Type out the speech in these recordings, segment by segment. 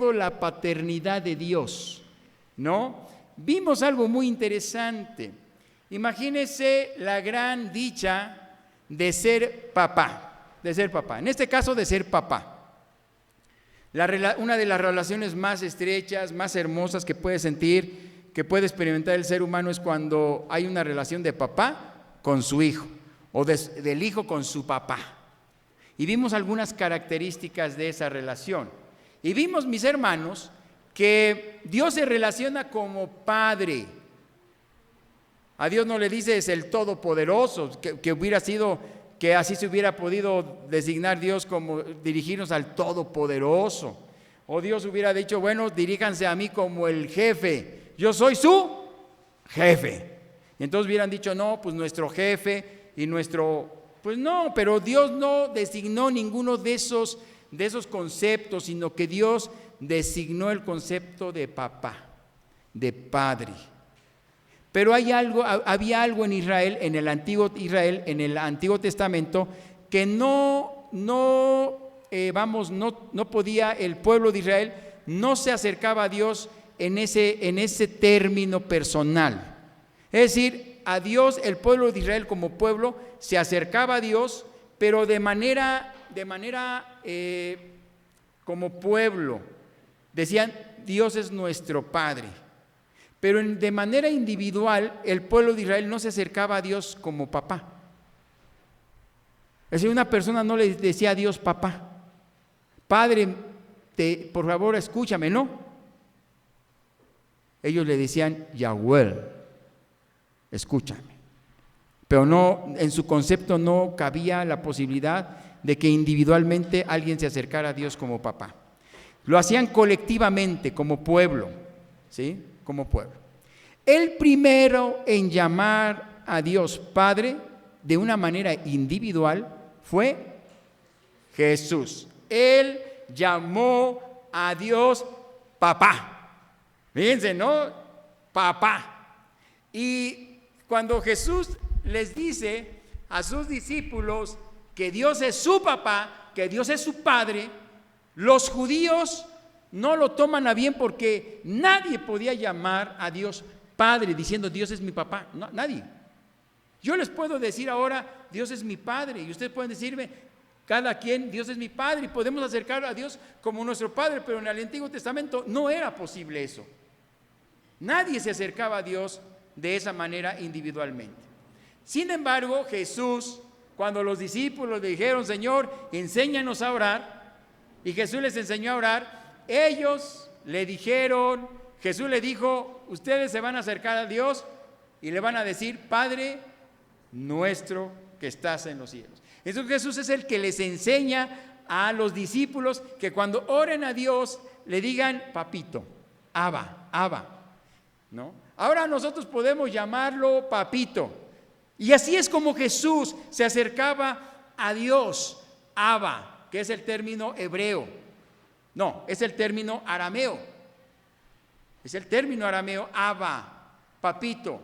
todo la paternidad de Dios, ¿no? Vimos algo muy interesante. Imagínese la gran dicha de ser papá, en este caso de ser papá. Una de las relaciones más estrechas, más hermosas que puede sentir, que puede experimentar el ser humano es cuando hay una relación de papá con su hijo o del hijo con su papá. Y vimos algunas características de esa relación. Y vimos, mis hermanos, que Dios se relaciona como Padre. A Dios no le dice es el Todopoderoso, que hubiera sido, que así se hubiera podido designar Dios como dirigirnos al Todopoderoso. O Dios hubiera dicho, bueno, diríjanse a mí como el jefe, yo soy su jefe. Y entonces hubieran dicho, no, pues nuestro jefe y nuestro, pues no, pero Dios no designó ninguno de esos conceptos, sino que Dios designó el concepto de papá, de padre. Pero había algo en Israel, en el antiguo Israel, en el Antiguo Testamento, que no podía, el pueblo de Israel no se acercaba a Dios en ese término personal. Es decir, a Dios, el pueblo de Israel como pueblo se acercaba a Dios, pero de manera como pueblo. Decían, Dios es nuestro Padre. Pero de manera individual, el pueblo de Israel no se acercaba a Dios como papá. Es decir, una persona no le decía a Dios papá. Padre, por favor, escúchame, ¿no? Ellos le decían Yahweh, escúchame. Pero no, en su concepto no cabía la posibilidad de que individualmente alguien se acercara a Dios como papá. Lo hacían colectivamente, como pueblo, ¿sí? Como pueblo. El primero en llamar a Dios Padre de una manera individual fue Jesús. Él llamó a Dios papá. Fíjense, ¿no? Papá. Y cuando Jesús les dice a sus discípulos que Dios es su papá, que Dios es su padre, los judíos no lo toman a bien porque nadie podía llamar a Dios Padre diciendo Dios es mi papá. No, nadie. Yo les puedo decir ahora Dios es mi Padre y ustedes pueden decirme cada quien Dios es mi Padre y podemos acercar a Dios como nuestro Padre, pero en el Antiguo Testamento no era posible eso. Nadie se acercaba a Dios de esa manera individualmente. Sin embargo, Jesús, cuando los discípulos le dijeron, Señor, enséñanos a orar, y Jesús les enseñó a orar, ellos le dijeron, Jesús le dijo, ustedes se van a acercar a Dios y le van a decir, Padre nuestro que estás en los cielos. Entonces Jesús es el que les enseña a los discípulos que cuando oren a Dios le digan, papito, Abba, ¿no? Ahora nosotros podemos llamarlo papito. Y así es como Jesús se acercaba a Dios, Abba, que es el término hebreo. No, es el término arameo. Es el término arameo, Abba, papito.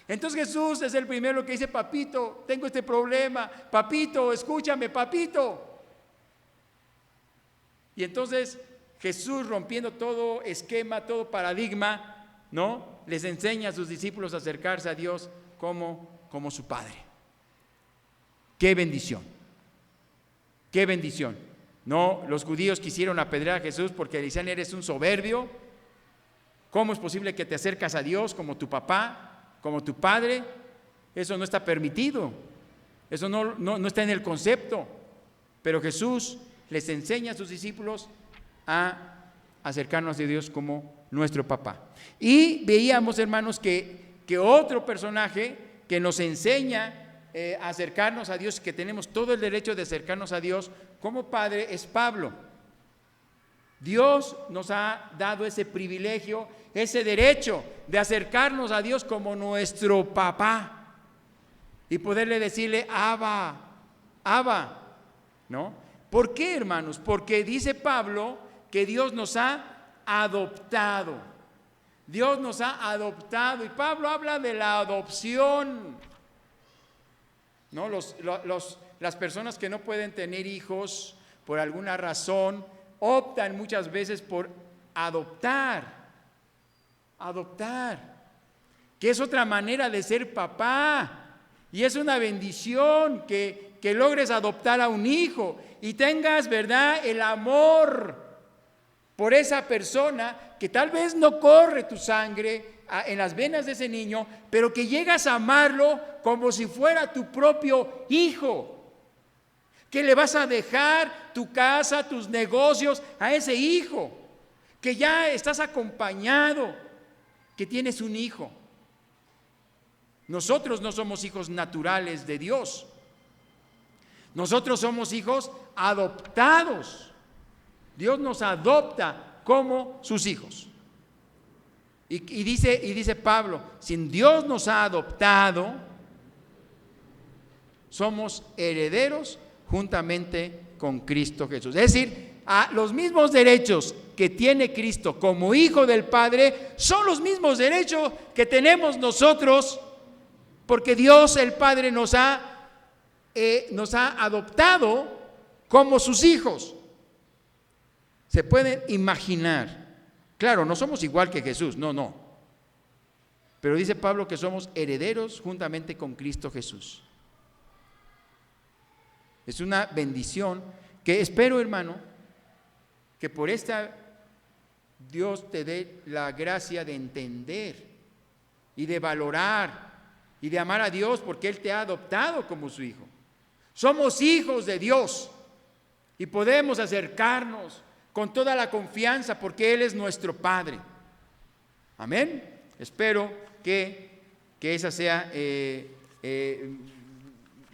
Entonces Jesús es el primero que dice, papito, tengo este problema, papito, escúchame, papito. Y entonces Jesús, rompiendo todo esquema, todo paradigma, ¿no? Les enseña a sus discípulos a acercarse a Dios como su Padre. ¡Qué bendición! ¡Qué bendición! No, los judíos quisieron apedrear a Jesús porque le decían, eres un soberbio. ¿Cómo es posible que te acercas a Dios como tu papá, como tu padre? Eso no está permitido. Eso no está en el concepto. Pero Jesús les enseña a sus discípulos a acercarnos a Dios como nuestro papá. Y veíamos, hermanos, que otro personaje que nos enseña a acercarnos a Dios, que tenemos todo el derecho de acercarnos a Dios como Padre, es Pablo. Dios nos ha dado ese privilegio, ese derecho de acercarnos a Dios como nuestro papá y poderle decirle Abba, ¿no? ¿Por qué, hermanos? Porque dice Pablo que Dios nos ha adoptado. Dios nos ha adoptado. Y Pablo habla de la adopción, ¿no? Las personas que no pueden tener hijos por alguna razón optan muchas veces por adoptar, que es otra manera de ser papá, y es una bendición que logres adoptar a un hijo y tengas, ¿verdad?, el amor por esa persona que tal vez no corre tu sangre en las venas de ese niño, pero que llegas a amarlo como si fuera tu propio hijo, que le vas a dejar tu casa, tus negocios a ese hijo, que ya estás acompañado, que tienes un hijo. Nosotros no somos hijos naturales de Dios. Nosotros somos hijos adoptados. Dios nos adopta como sus hijos. Y dice Pablo, si Dios nos ha adoptado, somos herederos juntamente con Cristo Jesús. Es decir, a los mismos derechos que tiene Cristo como hijo del Padre son los mismos derechos que tenemos nosotros, porque Dios el Padre nos ha adoptado como sus hijos. Se pueden imaginar. Claro, no somos igual que Jesús, no. Pero dice Pablo que somos herederos juntamente con Cristo Jesús. Es una bendición que espero, hermano, que por esta Dios te dé la gracia de entender y de valorar y de amar a Dios, porque Él te ha adoptado como su hijo. Somos hijos de Dios y podemos acercarnos con toda la confianza porque Él es nuestro Padre. Amén. Espero que esa sea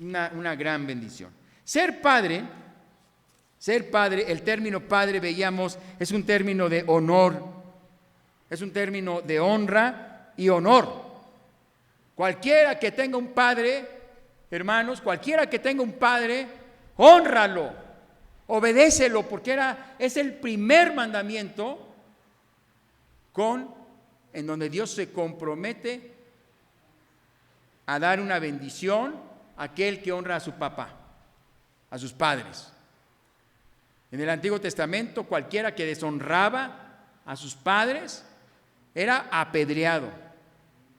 una gran bendición. Ser padre, el término padre, veíamos, es un término de honor, es un término de honra y honor. Cualquiera que tenga un padre, hermanos, cualquiera que tenga un padre, hónralo, obedécelo, porque es el primer mandamiento en donde Dios se compromete a dar una bendición a aquel que honra a su papá, a sus padres. En el Antiguo Testamento, cualquiera que deshonraba a sus padres era apedreado.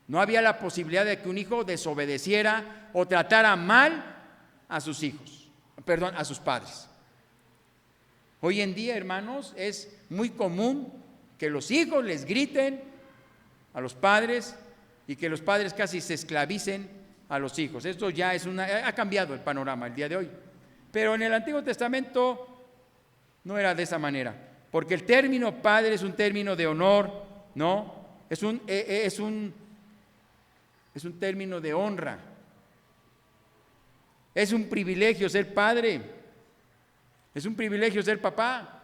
No había la posibilidad de que un hijo desobedeciera o tratara mal a sus a sus padres. Hoy en día, hermanos, es muy común que los hijos les griten a los padres y que los padres casi se esclavicen a los hijos. Esto ya ha cambiado el panorama el día de hoy. Pero en el Antiguo Testamento no era de esa manera, porque el término padre es un término de honor, ¿no? Es un término de honra. Es un privilegio ser padre. Es un privilegio ser papá.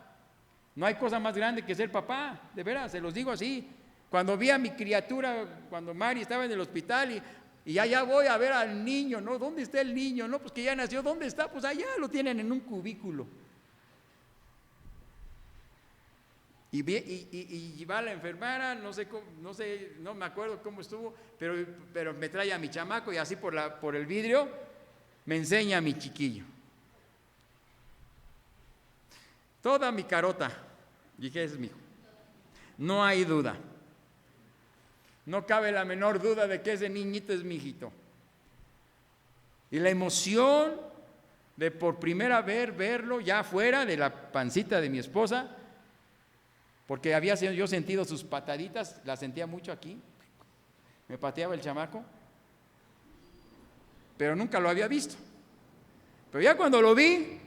No hay cosa más grande que ser papá, de veras, se los digo así. Cuando vi a mi criatura, cuando Mari estaba en el hospital y allá voy a ver al niño, ¿no? ¿Dónde está el niño? No, pues que ya nació. ¿Dónde está? Pues allá lo tienen en un cubículo. Y va la enfermera, no me acuerdo cómo estuvo, pero me trae a mi chamaco y así por el vidrio me enseña a mi chiquillo. Toda mi carota, dije, ese es mi hijo. No hay duda. No cabe la menor duda de que ese niñito es mi hijito. Y la emoción de por primera vez verlo ya fuera de la pancita de mi esposa, porque había yo sentido sus pataditas, las sentía mucho aquí, me pateaba el chamaco, pero nunca lo había visto. Pero ya cuando lo vi,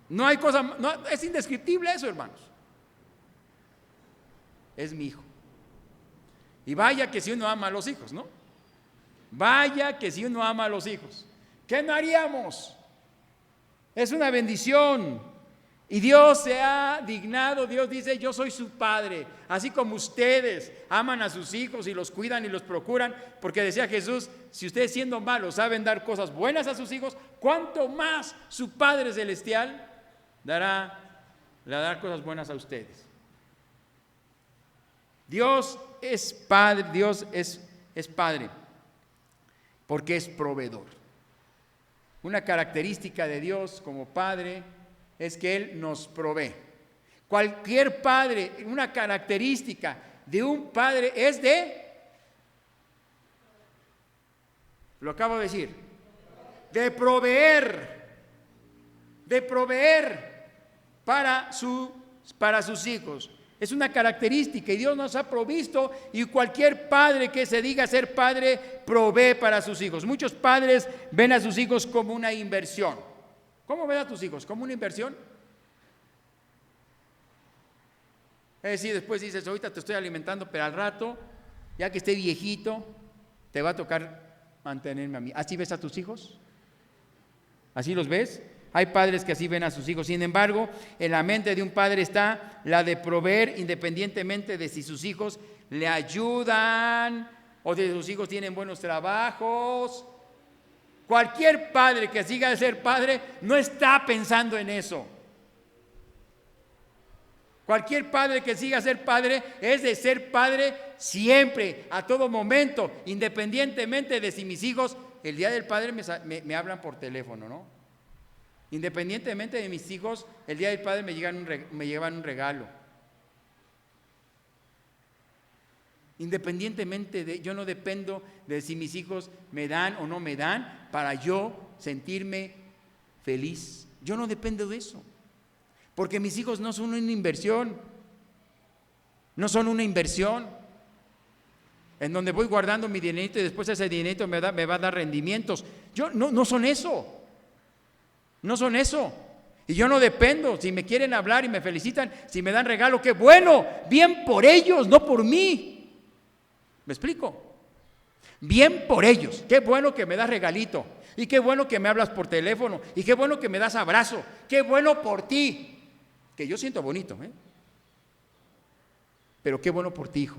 no hay cosa, no, es indescriptible eso, hermanos. Es mi hijo. Y vaya que si uno ama a los hijos, ¿no? Vaya que si uno ama a los hijos. ¿Qué no haríamos? Es una bendición. Y Dios se ha dignado, Dios dice, yo soy su padre, así como ustedes aman a sus hijos y los cuidan y los procuran, porque decía Jesús, si ustedes siendo malos saben dar cosas buenas a sus hijos, ¿cuánto más su Padre Celestial le dará cosas buenas a ustedes? Dios es Padre, Dios es Padre, porque es proveedor. Una característica de Dios como Padre es que Él nos provee. Cualquier padre, una característica de un padre es lo acabo de decir, de proveer para sus hijos. Es una característica y Dios nos ha provisto, y cualquier padre que se diga ser padre provee para sus hijos. Muchos padres ven a sus hijos como una inversión. ¿Cómo ven a tus hijos? ¿Como una inversión? Es decir, después dices, ahorita te estoy alimentando, pero al rato, ya que esté viejito, te va a tocar mantenerme a mí. ¿Así ves a tus hijos? ¿Así los ves? Hay padres que así ven a sus hijos. Sin embargo, en la mente de un padre está la de proveer, independientemente de si sus hijos le ayudan o de si sus hijos tienen buenos trabajos. Cualquier padre que siga de ser padre no está pensando en eso. Cualquier padre que siga a ser padre es de ser padre siempre, a todo momento, independientemente de si mis hijos el día del padre me hablan por teléfono, ¿no? Independientemente de mis hijos, el día del padre me llevan un regalo. Independientemente de, yo no dependo de si mis hijos me dan o no me dan para yo sentirme feliz. Yo no dependo de eso. Porque mis hijos no son una inversión. No son una inversión en donde voy guardando mi dinerito y después ese dinerito me va a dar rendimientos. No son eso. No son eso. Y yo no dependo. Si me quieren hablar y me felicitan, si me dan regalo, qué bueno. Bien por ellos, no por mí. ¿Me explico? Bien por ellos. Qué bueno que me das regalito. Y qué bueno que me hablas por teléfono. Y qué bueno que me das abrazo. Qué bueno por ti. Que yo siento bonito, ¿eh? Pero qué bueno por ti, hijo.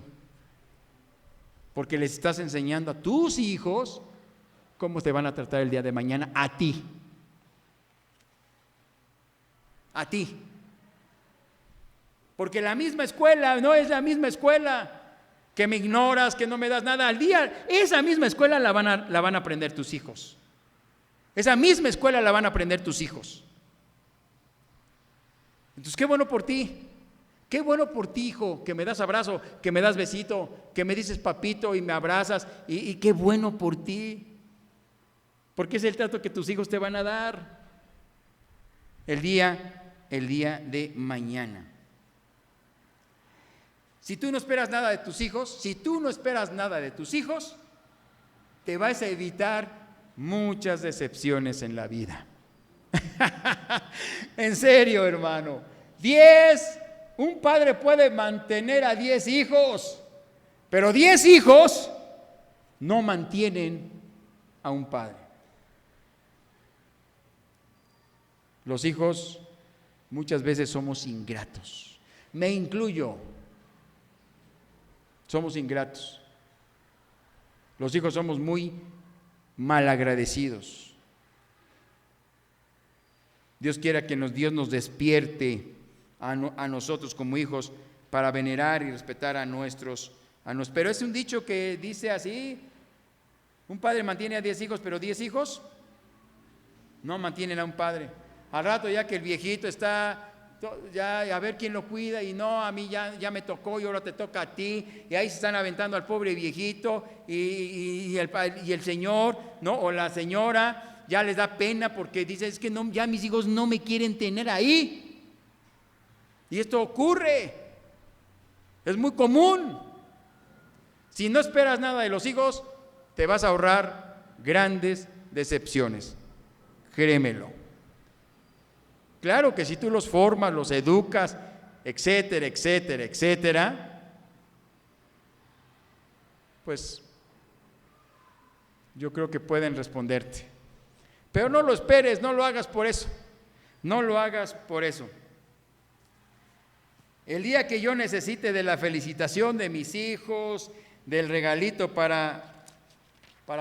Porque les estás enseñando a tus hijos cómo te van a tratar el día de mañana a ti. A ti. Porque la misma escuela no es la misma escuela que me ignoras, que no me das nada al día. Esa misma escuela la van a aprender tus hijos. Esa misma escuela la van a aprender tus hijos. Entonces, qué bueno por ti. Qué bueno por ti, hijo, que me das abrazo, que me das besito, que me dices papito y me abrazas. Y qué bueno por ti. Porque es el trato que tus hijos te van a dar el día de mañana. Si tú no esperas nada de tus hijos, te vas a evitar muchas decepciones en la vida. En serio, hermano. 10, un padre puede mantener a 10 hijos, pero 10 hijos no mantienen a un padre. Los hijos muchas veces somos ingratos. Me incluyo. Somos ingratos. Los hijos somos muy malagradecidos. Dios quiera que Dios nos despierte a nosotros como hijos para venerar y respetar a nuestros. Pero es un dicho que dice así: un padre mantiene a 10 hijos, pero 10 hijos no mantienen a un padre. Al rato ya que el viejito está, ya a ver quién lo cuida, y no, a mí ya me tocó y ahora te toca a ti, y ahí se están aventando al pobre viejito, y el señor, ¿no? O la señora ya les da pena porque dice, es que no, ya mis hijos no me quieren tener ahí. Y esto ocurre, es muy común. Si no esperas nada de los hijos, te vas a ahorrar grandes decepciones, créemelo. Claro que si tú los formas, los educas, etcétera, etcétera, etcétera, pues yo creo que pueden responderte. Pero no lo esperes, no lo hagas por eso. No lo hagas por eso. El día que yo necesite de la felicitación de mis hijos, del regalito para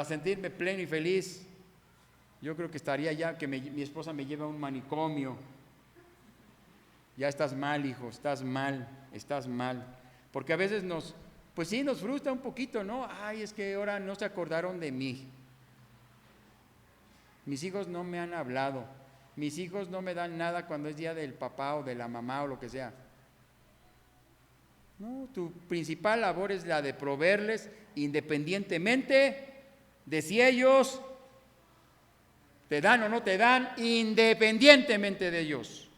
sentirme pleno y feliz, yo creo que estaría ya que mi esposa me lleve a un manicomio. Ya estás mal, hijo, estás mal. Porque a veces nos frustra un poquito, ¿no? Ay, es que ahora no se acordaron de mí. Mis hijos no me han hablado. Mis hijos no me dan nada cuando es día del papá o de la mamá o lo que sea. No, tu principal labor es la de proveerles independientemente de si ellos te dan o no te dan, independientemente de ellos.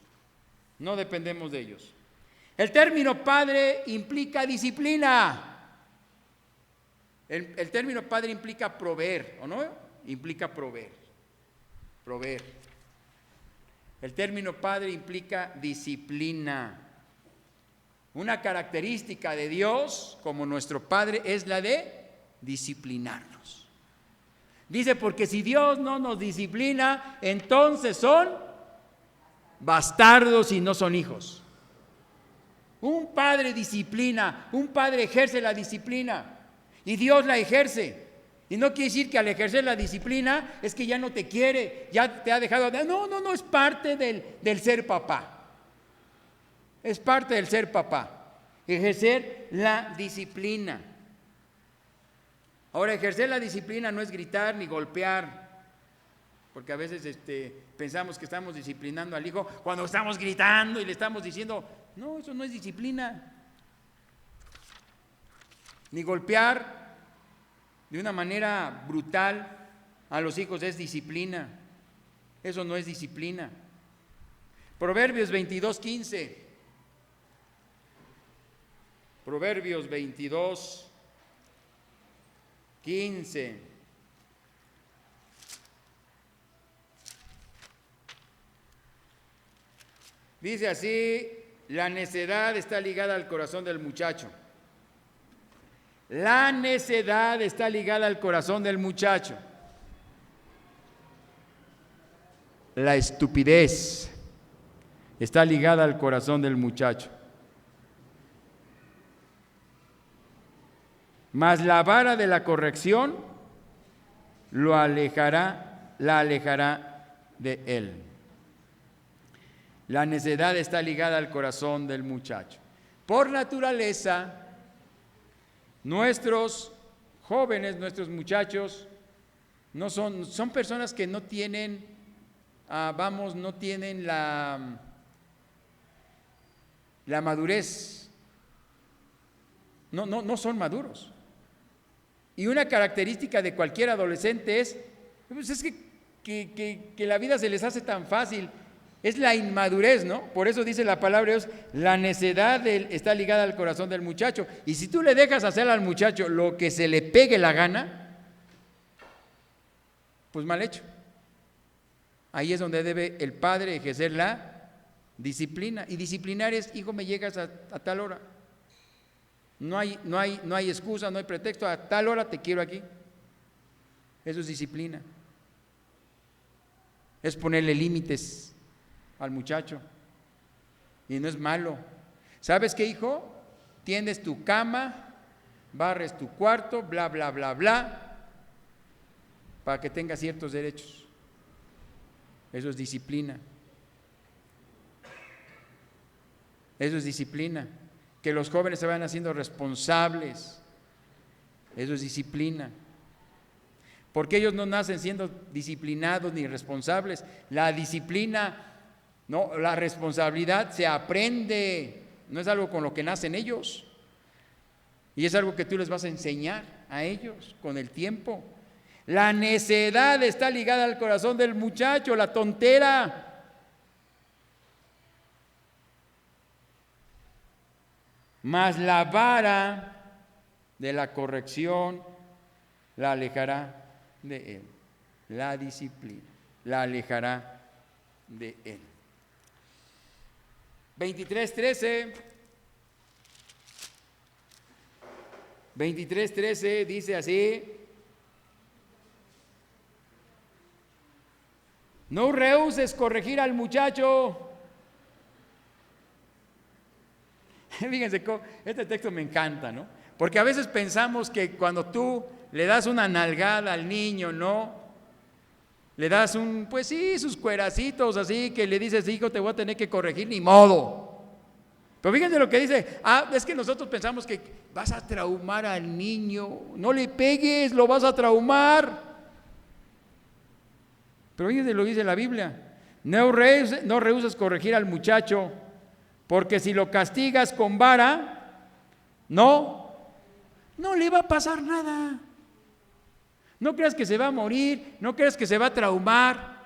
No dependemos de ellos. El término padre implica disciplina. El término padre implica proveer, ¿o no? Implica proveer. Proveer. El término padre implica disciplina. Una característica de Dios como nuestro Padre es la de disciplinarnos. Dice, porque si Dios no nos disciplina, entonces son bastardos y no son hijos. Un padre disciplina, un padre ejerce la disciplina y Dios la ejerce. Y no quiere decir que al ejercer la disciplina es que ya no te quiere, ya te ha dejado. No, es parte del ser papá. Es parte del ser papá, ejercer la disciplina. Ahora, ejercer la disciplina no es gritar ni golpear, porque a veces pensamos que estamos disciplinando al hijo cuando estamos gritando y le estamos diciendo, no, eso no es disciplina. Ni golpear de una manera brutal a los hijos es disciplina. Eso no es disciplina. Proverbios 22:15. Proverbios 22:15. Dice así, la necedad está ligada al corazón del muchacho. La necedad está ligada al corazón del muchacho. La estupidez está ligada al corazón del muchacho. Mas la vara de la corrección la alejará de él. La necedad está ligada al corazón del muchacho. Por naturaleza, nuestros jóvenes, nuestros muchachos, no son personas que no tienen, no tienen la madurez. No son maduros. Y una característica de cualquier adolescente es que la vida se les hace tan fácil. Es la inmadurez, ¿no? Por eso dice la palabra de Dios, la necedad está ligada al corazón del muchacho. Y si tú le dejas hacer al muchacho lo que se le pegue la gana, pues mal hecho. Ahí es donde debe el padre ejercer la disciplina. Y disciplinar es, hijo, me llegas a tal hora. No hay excusa, no hay pretexto, a tal hora te quiero aquí. Eso es disciplina. Es ponerle límites al muchacho. Y no es malo. ¿Sabes qué, hijo? Tiendes tu cama, barres tu cuarto, bla, bla, bla, bla, para que tengas ciertos derechos. Eso es disciplina. Eso es disciplina. Que los jóvenes se vayan haciendo responsables. Eso es disciplina. Porque ellos no nacen siendo disciplinados ni responsables. La disciplina, no, la responsabilidad se aprende, no es algo con lo que nacen ellos. Y es algo que tú les vas a enseñar a ellos con el tiempo. La necedad está ligada al corazón del muchacho, la tontera. Mas la vara de la corrección la alejará de él. La disciplina la alejará de él. 23:13. 23:13 dice así: no rehuses corregir al muchacho. Fíjense, este texto me encanta, ¿no? Porque a veces pensamos que cuando tú le das una nalgada al niño, ¿no? Le das pues sí, sus cueracitos así, que le dices, hijo, te voy a tener que corregir, ni modo. Pero fíjense lo que dice, es que nosotros pensamos que vas a traumar al niño, no le pegues, lo vas a traumar. Pero fíjense lo que dice la Biblia, no rehuses corregir al muchacho, porque si lo castigas con vara, No le va a pasar nada. No creas que se va a morir, no creas que se va a traumar.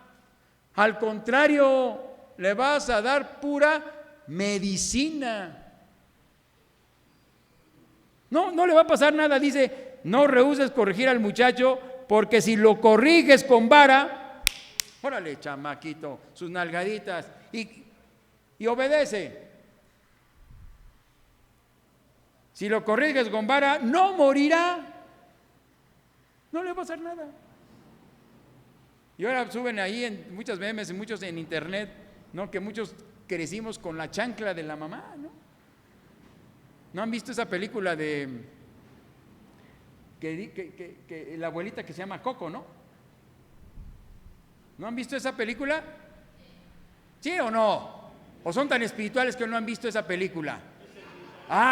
Al contrario, le vas a dar pura medicina. No le va a pasar nada, dice, no rehuses corregir al muchacho, porque si lo corriges con vara, órale, chamaquito, sus nalgaditas, y obedece. Si lo corriges con vara, no morirá. No le va a pasar nada. Y ahora suben ahí en muchos memes, muchos en internet, ¿no? Que muchos crecimos con la chancla de la mamá, ¿no? ¿No han visto esa película de que la abuelita que se llama Coco, ¿no? ¿No han visto esa película? ¿Sí o no? ¿O son tan espirituales que no han visto esa película?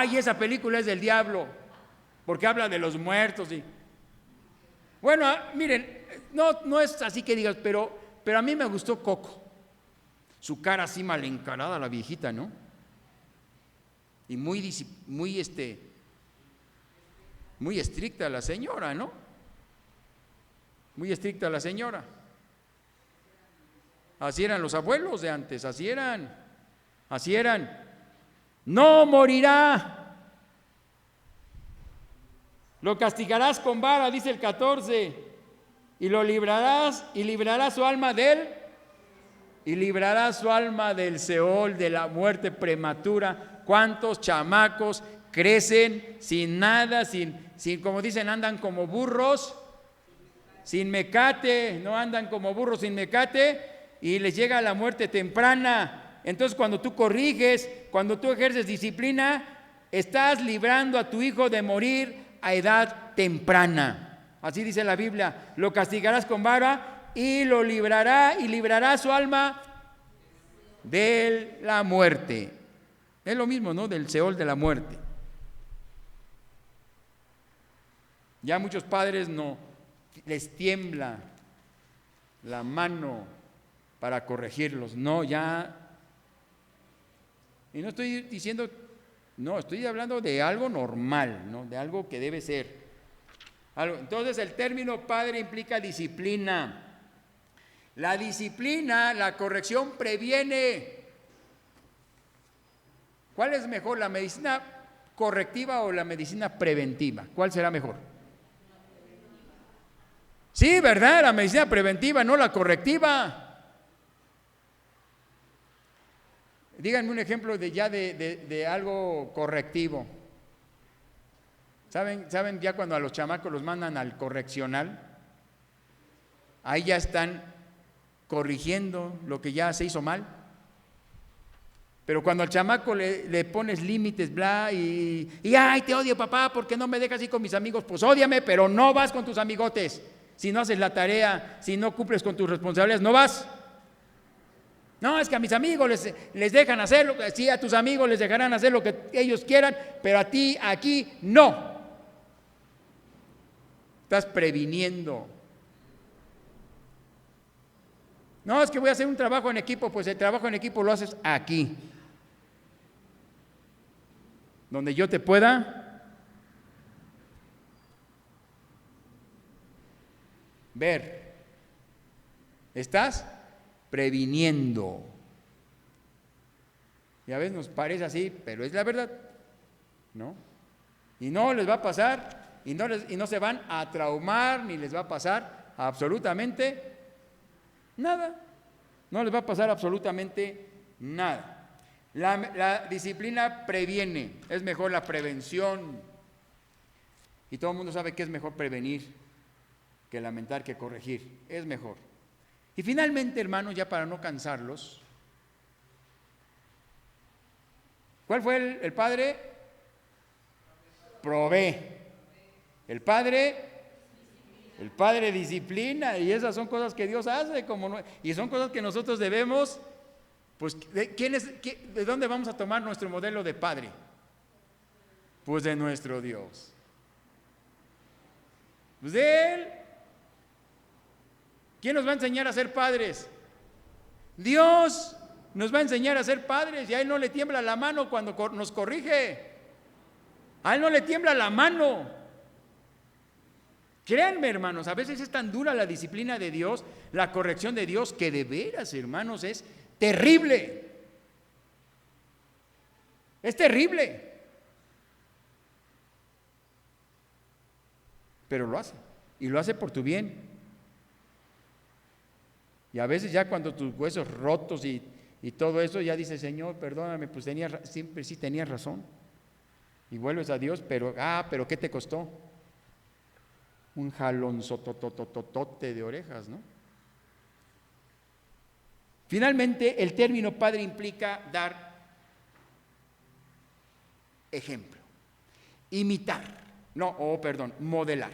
Y esa película es del diablo, porque habla de los muertos y... Bueno, miren, no es así que digas, pero a mí me gustó Coco. Su cara así mal encarada, la viejita, ¿no? Y muy estricta la señora, ¿no? Muy estricta la señora. Así eran los abuelos de antes, así eran. No morirá. Lo castigarás con vara, dice el 14, y lo librarás, y librarás su alma del Seol, de la muerte prematura. ¿Cuántos chamacos crecen sin nada, sin como dicen, andan como burros, sin mecate, no andan como burros sin mecate, y les llega la muerte temprana? Entonces, cuando tú corriges, cuando tú ejerces disciplina, estás librando a tu hijo de morir a edad temprana. Así dice la Biblia, lo castigarás con vara y lo librará su alma de la muerte. Es lo mismo, ¿no? Del Seol, de la muerte. Ya muchos padres no les tiembla la mano para corregirlos. No, ya. Y no estoy diciendo, no, estoy hablando de algo normal, ¿no? De algo que debe ser. Entonces el término padre implica disciplina. La disciplina, la corrección previene. ¿Cuál es mejor, la medicina correctiva o la medicina preventiva? ¿Cuál será mejor? Sí, ¿verdad? La medicina preventiva, no la correctiva. Díganme un ejemplo de algo correctivo. ¿Saben ya cuando a los chamacos los mandan al correccional? Ahí ya están corrigiendo lo que ya se hizo mal. Pero cuando al chamaco le pones límites, bla, y ay, te odio, papá, porque no me dejas ir con mis amigos. Pues ódiame, pero no vas con tus amigotes. Si no haces la tarea, si no cumples con tus responsabilidades, no vas. No, es que a mis amigos les dejan hacer sí, a tus amigos les dejarán hacer lo que ellos quieran, pero a ti aquí no. Estás previniendo. No, es que voy a hacer un trabajo en equipo, pues el trabajo en equipo lo haces aquí, donde yo te pueda ver. Estás previniendo. Y a veces nos parece así, pero es la verdad, ¿no? Y no les va a pasar, y no se van a traumar, ni les va a pasar absolutamente nada. No les va a pasar absolutamente nada. La disciplina previene, es mejor la prevención. Y todo el mundo sabe que es mejor prevenir que lamentar, que corregir. Es mejor. Y finalmente, hermanos, ya para no cansarlos, ¿cuál fue el padre? Provee. El padre disciplina, y esas son cosas que Dios hace, y son cosas que nosotros debemos, pues, ¿de dónde vamos a tomar nuestro modelo de padre? Pues de nuestro Dios. Pues de Él. ¿Quién nos va a enseñar a ser padres? Dios nos va a enseñar a ser padres, y a Él no le tiembla la mano cuando nos corrige. A Él no le tiembla la mano. Créanme, hermanos, a veces es tan dura la disciplina de Dios, la corrección de Dios, que de veras, hermanos, es terrible. Es terrible. Pero lo hace. Y lo hace por tu bien. Y a veces ya cuando tus huesos rotos y todo eso, ya dices, Señor, perdóname, pues siempre sí tenías razón. Y vuelves a Dios, pero ¿qué te costó? Un jalonzototototote de orejas, ¿no? Finalmente, el término padre implica dar ejemplo, modelar.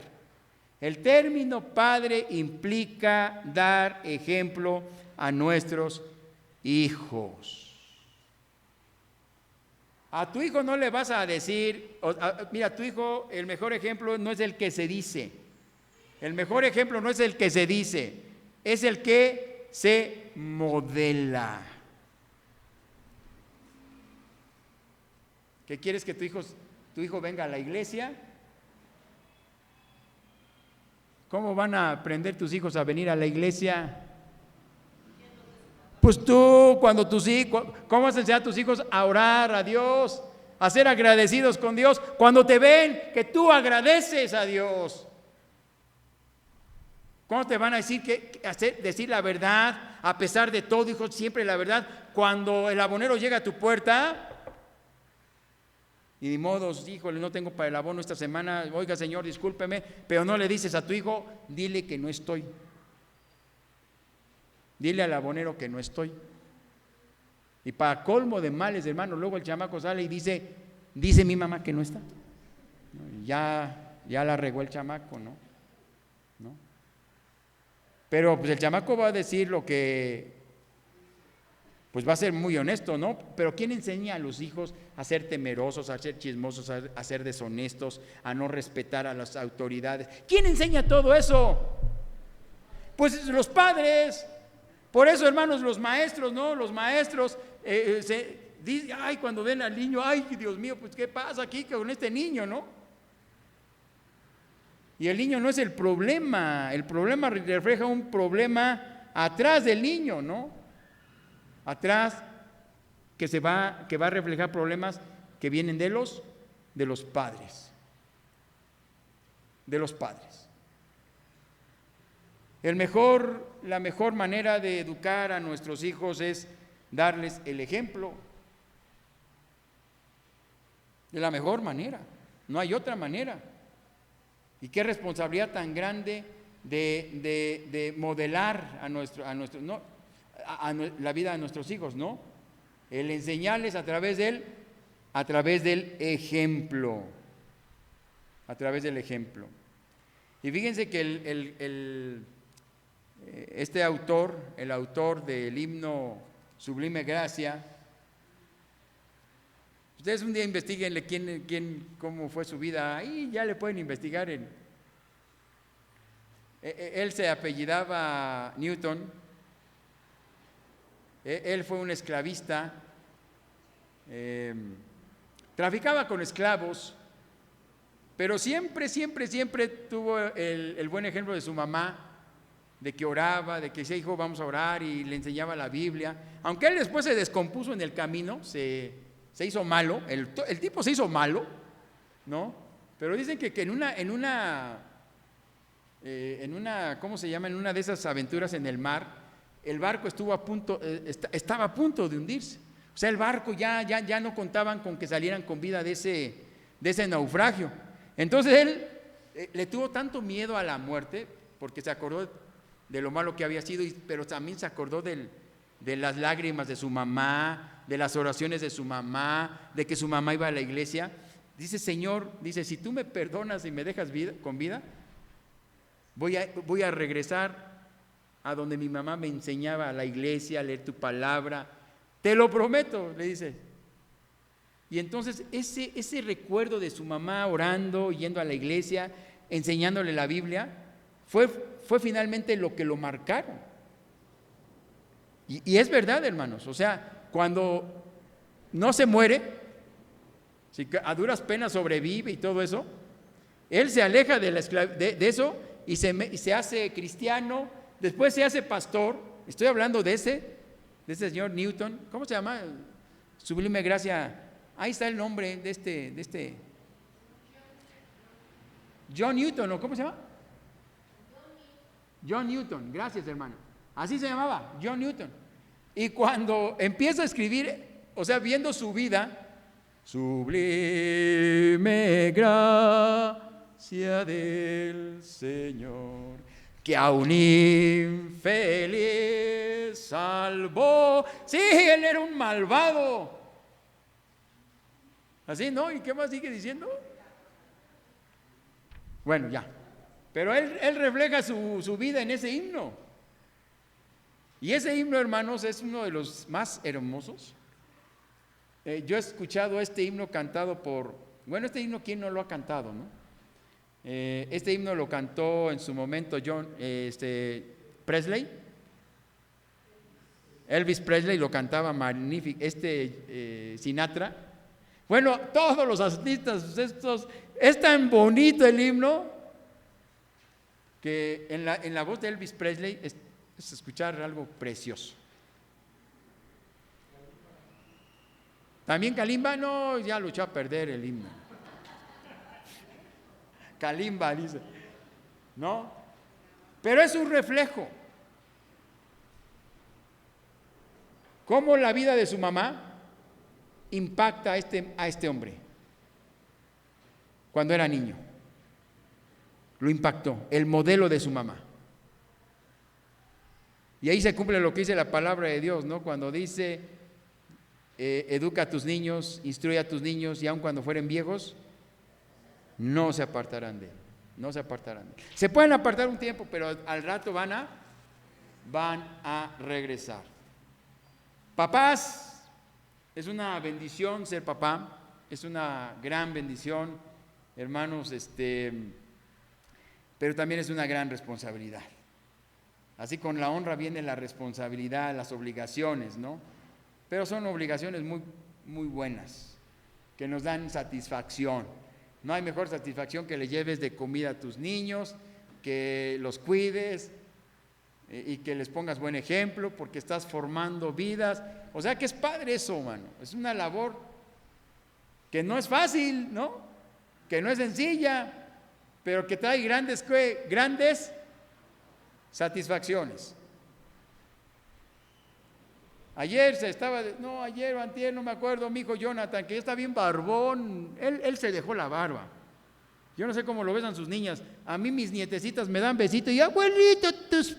El término padre implica dar ejemplo a nuestros hijos. A tu hijo no le vas a decir, mira, tu hijo, el mejor ejemplo no es el que se dice. El mejor ejemplo no es el que se dice, es el que se modela. ¿Qué quieres que tu hijo venga a la iglesia? ¿Cómo van a aprender tus hijos a venir a la iglesia? Pues tú, ¿cómo vas a enseñar a tus hijos a orar a Dios, a ser agradecidos con Dios? Cuando te ven que tú agradeces a Dios. ¿Cómo te van a decir decir la verdad a pesar de todo, hijo, siempre la verdad? Cuando el abonero llega a tu puerta y de modos, híjole, no tengo para el abono esta semana, oiga, Señor, discúlpeme, pero no le dices a tu hijo, dile que no estoy. Dile al abonero que no estoy. Y para colmo de males, hermano, luego el chamaco sale y dice mi mamá que no está. Ya la regó el chamaco, ¿no? Pero pues el chamaco va a decir lo que, pues va a ser muy honesto, ¿no? Pero ¿quién enseña a los hijos a ser temerosos, a ser chismosos, a ser deshonestos, a no respetar a las autoridades? ¿Quién enseña todo eso? Pues los padres. Por eso, hermanos, los maestros, ¿no? Los maestros dicen, cuando ven al niño, Dios mío, pues ¿qué pasa aquí con este niño, no? Y el niño no es el problema refleja un problema atrás del niño, ¿no? Atrás que va a reflejar problemas que vienen de los padres. De los padres. La mejor manera de educar a nuestros hijos es darles el ejemplo. De la mejor manera, no hay otra manera. Y qué responsabilidad tan grande de modelar la vida de nuestros hijos, ¿no? El enseñarles a través del ejemplo. A través del ejemplo. Y fíjense que este autor, el autor del himno Sublime Gracia, ustedes un día investiguenle cómo fue su vida, ahí ya le pueden investigar. Él se apellidaba Newton, él fue un esclavista, traficaba con esclavos, pero siempre tuvo el buen ejemplo de su mamá, de que oraba, de que decía, hijo, vamos a orar, y le enseñaba la Biblia. Aunque él después se descompuso en el camino, se hizo malo, el tipo se hizo malo, ¿no? Pero dicen que en una ¿cómo se llama? En una de esas aventuras en el mar, el barco estaba a punto de hundirse. O sea, el barco ya no contaban con que salieran con vida de ese naufragio. Entonces él le tuvo tanto miedo a la muerte, porque se acordó de lo malo que había sido, pero también se acordó de las lágrimas de su mamá, de las oraciones de su mamá, de que su mamá iba a la iglesia. Dice, Señor, si tú me perdonas y me dejas con vida, voy a regresar a donde mi mamá me enseñaba, a la iglesia, a leer tu palabra. Te lo prometo, le dice. Y entonces ese recuerdo de su mamá orando, yendo a la iglesia, enseñándole la Biblia, fue finalmente lo que lo marcaron. Y es verdad, hermanos, o sea, cuando no se muere, si a duras penas sobrevive y todo eso, él se aleja de eso y se hace cristiano, después se hace pastor. Estoy hablando de ese señor Newton. ¿Cómo se llama? Sublime Gracia. Ahí está el nombre de este John Newton, ¿no? ¿Cómo se llama? John Newton, gracias hermano. Así se llamaba, John Newton. Y cuando empieza a escribir, o sea, viendo su vida, sublime gracia del Señor, que a un infeliz salvó. Sí, él era un malvado. Así, ¿no? ¿Y qué más sigue diciendo? Bueno, ya. Pero él refleja su vida en ese himno. Y ese himno, hermanos, es uno de los más hermosos. Yo he escuchado este himno cantado este himno, ¿quién no lo ha cantado, no? Este himno lo cantó en su momento Presley. Elvis Presley lo cantaba magnífico. Sinatra. Bueno, todos los artistas estos, es tan bonito el himno que en la voz de Elvis Presley es escuchar algo precioso. También Kalimba, no, ya lo echó a perder el himno. Kalimba dice, ¿no? Pero es un reflejo. Cómo la vida de su mamá impacta a este hombre cuando era niño. Lo impactó, el modelo de su mamá. Y ahí se cumple lo que dice la palabra de Dios, ¿no? Cuando dice, educa a tus niños, instruye a tus niños, y aun cuando fueren viejos, no se apartarán de él. No se apartarán de él. Se pueden apartar un tiempo, pero al rato van a regresar. Papás, es una bendición ser papá, es una gran bendición, hermanos, pero también es una gran responsabilidad. Así con la honra viene la responsabilidad, las obligaciones, ¿no? Pero son obligaciones muy, muy buenas, que nos dan satisfacción. No hay mejor satisfacción que le lleves de comida a tus niños, que los cuides y que les pongas buen ejemplo, porque estás formando vidas. O sea que es padre eso, mano. Es una labor que no es fácil, ¿no? Que no es sencilla, pero que trae grandes satisfacciones. Ayer ayer o antier, no me acuerdo, mi hijo Jonathan, que ya está bien barbón, él se dejó la barba. Yo no sé cómo lo besan sus niñas. A mí mis nietecitas me dan besitos y, abuelito, tus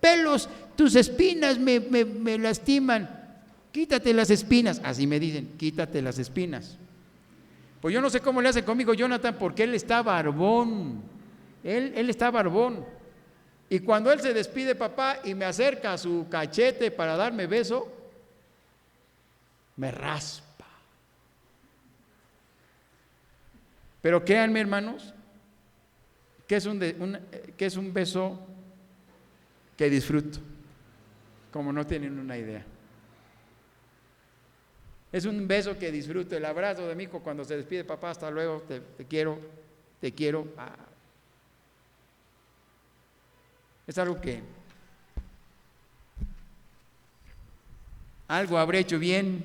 pelos, tus espinas me lastiman. Quítate las espinas. Así me dicen, quítate las espinas. Pues yo no sé cómo le hace conmigo Jonathan, porque él está barbón. Él está barbón. Y cuando él se despide, papá, y me acerca a su cachete para darme beso, me raspa. Pero créanme, hermanos, que es un beso que disfruto, como no tienen una idea. Es un beso que disfruto, el abrazo de mi hijo cuando se despide, papá, hasta luego, te quiero. Es algo que algo habré hecho bien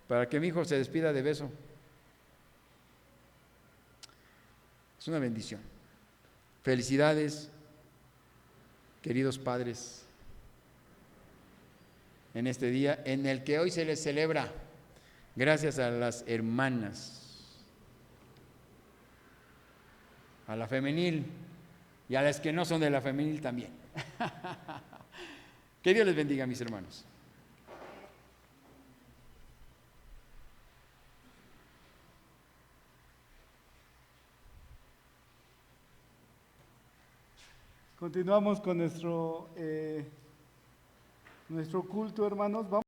para que mi hijo se despida de beso. Es una bendición. Felicidades, queridos padres, en este día en el que hoy se les celebra, gracias a las hermanas, a la femenil y a las que no son de la femenil también. Que Dios les bendiga, mis hermanos. Continuamos con nuestro culto, hermanos.